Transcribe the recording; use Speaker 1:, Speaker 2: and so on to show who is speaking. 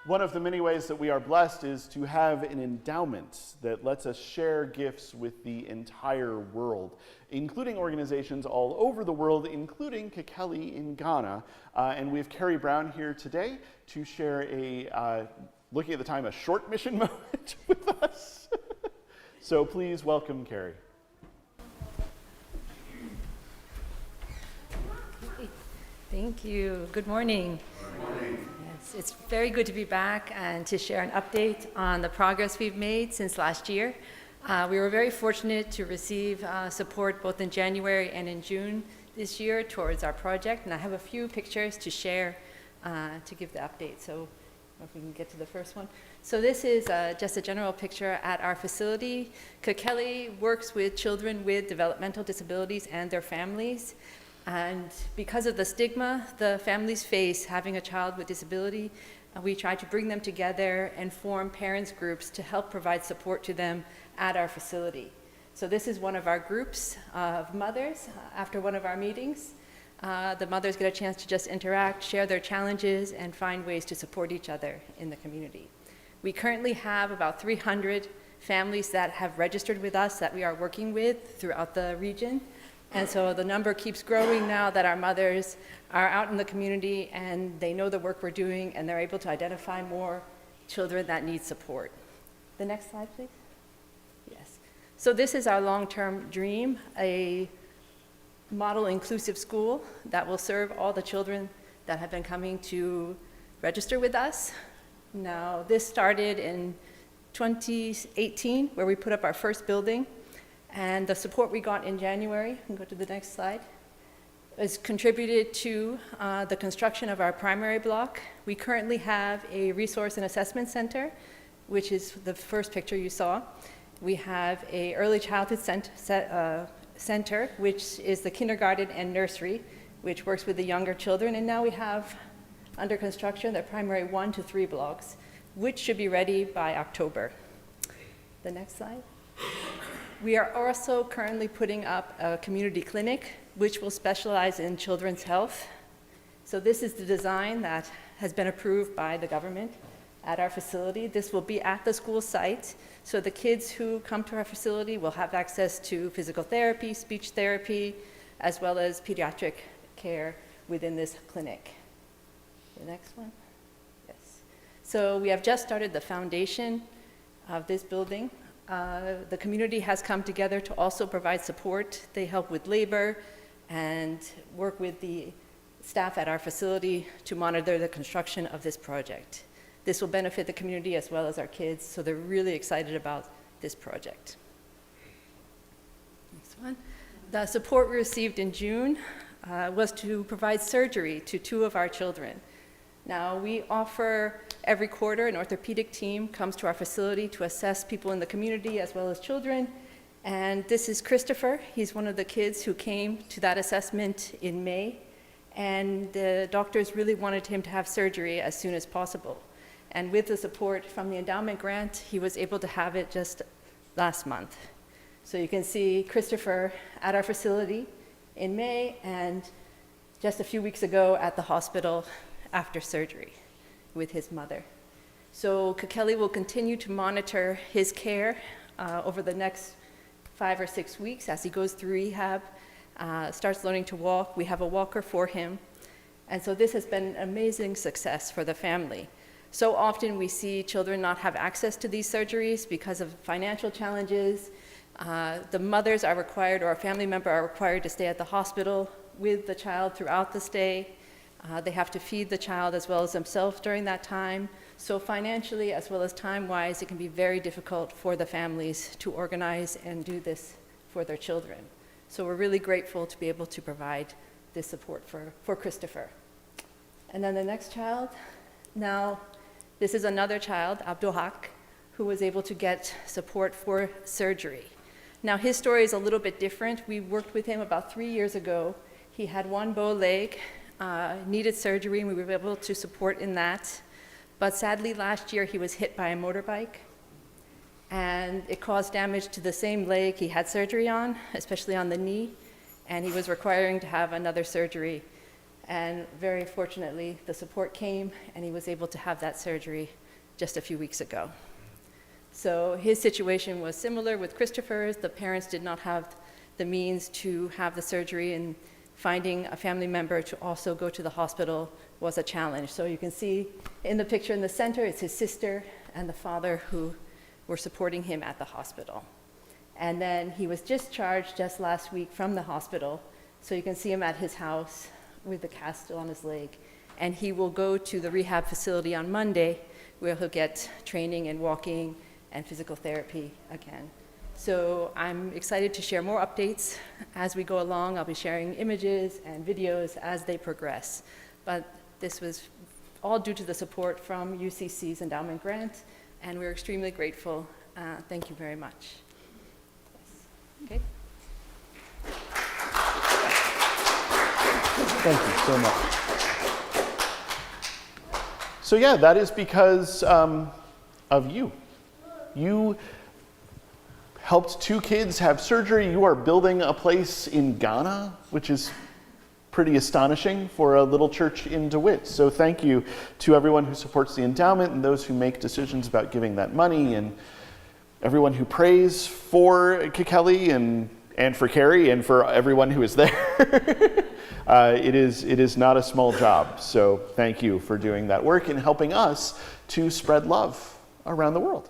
Speaker 1: One of the many ways that we are blessed is to have an endowment that lets us share gifts with the entire world, including organizations all over the world, including Kekeli in Ghana. And we have Carrie Brown here today to share looking at the time, a short mission moment with us. So please welcome Carrie.
Speaker 2: Thank you. Good morning.
Speaker 1: Good morning.
Speaker 2: Yes, it's very good to be back and to share an update on the progress we've made since last year. We were very fortunate to receive support both in January and in June this year towards our project, and I have a few pictures to share to give the update. So if we can get to the first one. So this is just a general picture at our facility. Kekeli works with children with developmental disabilities and their families. And because of the stigma the families face having a child with disability, we try to bring them together and form parents groups to help provide support to them at our facility. So this is one of our groups of mothers after one of our meetings. The mothers get a chance to just interact, share their challenges, and find ways to support each other in the community. We currently have about 300 families that have registered with us that we are working with throughout the region. And so the number keeps growing now that our mothers are out in the community and they know the work we're doing and they're able to identify more children that need support. The next slide, please. Yes. So this is our long-term dream, a model inclusive school that will serve all the children that have been coming to register with us. Now, this started in 2018, where we put up our first building. And the support we got in January, we can go to the next slide, has contributed to the construction of our primary block. We currently have a resource and assessment center, which is the first picture you saw. We have a early childhood center, which is the kindergarten and nursery, which works with the younger children. And now we have under construction the primary 1 to 3 blocks, which should be ready by October. The next slide. We are also currently putting up a community clinic, which will specialize in children's health. So this is the design that has been approved by the government at our facility. This will be at the school site, so the kids who come to our facility will have access to physical therapy, speech therapy, as well as pediatric care within this clinic. The next one. Yes. So we have just started the foundation of this building. The community has come together to also provide support. They help with labor and work with the staff at our facility to monitor the construction of this project. This will benefit the community as well as our kids, so they're really excited about this project. Next one. The support we received in June was to provide surgery to 2 of our children. Now, we offer every quarter an orthopedic team comes to our facility to assess people in the community as well as children. And this is Christopher. He's one of the kids who came to that assessment in May. And the doctors really wanted him to have surgery as soon as possible. And with the support from the endowment grant, he was able to have it just last month. So you can see Christopher at our facility in May and just a few weeks ago at the hospital after surgery with his mother. So Kekeli will continue to monitor his care over the next 5 or 6 weeks as he goes through rehab, starts learning to walk. We have a walker for him. And so this has been an amazing success for the family. So often we see children not have access to these surgeries because of financial challenges. The mothers are required, or a family member are required to stay at the hospital with the child throughout the stay. They have to feed the child as well as themselves during that time. So financially as well as time-wise, it can be very difficult for the families to organize and do this for their children. So we're really grateful to be able to provide this support for Christopher. And then the next child. Now, this is another child, Abdulhak, who was able to get support for surgery. Now, his story is a little bit different. We worked with him about 3 years ago. He had one bow leg, needed surgery, and we were able to support in that. But sadly, last year, he was hit by a motorbike, and it caused damage to the same leg he had surgery on, especially on the knee, and he was requiring to have another surgery And very fortunately, the support came, and he was able to have that surgery just a few weeks ago. So his situation was similar with Christopher's. The parents did not have the means to have the surgery, and finding a family member to also go to the hospital was a challenge. So you can see in the picture in the center, it's his sister and the father who were supporting him at the hospital. And then he was discharged just last week from the hospital. So you can see him at his house with the cast still on his leg. And he will go to the rehab facility on Monday, where he'll get training in walking and physical therapy again. So I'm excited to share more updates as we go along. I'll be sharing images and videos as they progress. But this was all due to the support from UCC's endowment grant, and we're extremely grateful. Thank you very much. Okay.
Speaker 1: Thank you so much. So yeah, that is because of you. You helped 2 kids have surgery. You are building a place in Ghana, which is pretty astonishing for a little church in DeWitt. So thank you to everyone who supports the endowment and those who make decisions about giving that money, and everyone who prays for Kekeli and for Carrie and for everyone who is there. It is not a small job. So thank you for doing that work and helping us to spread love around the world.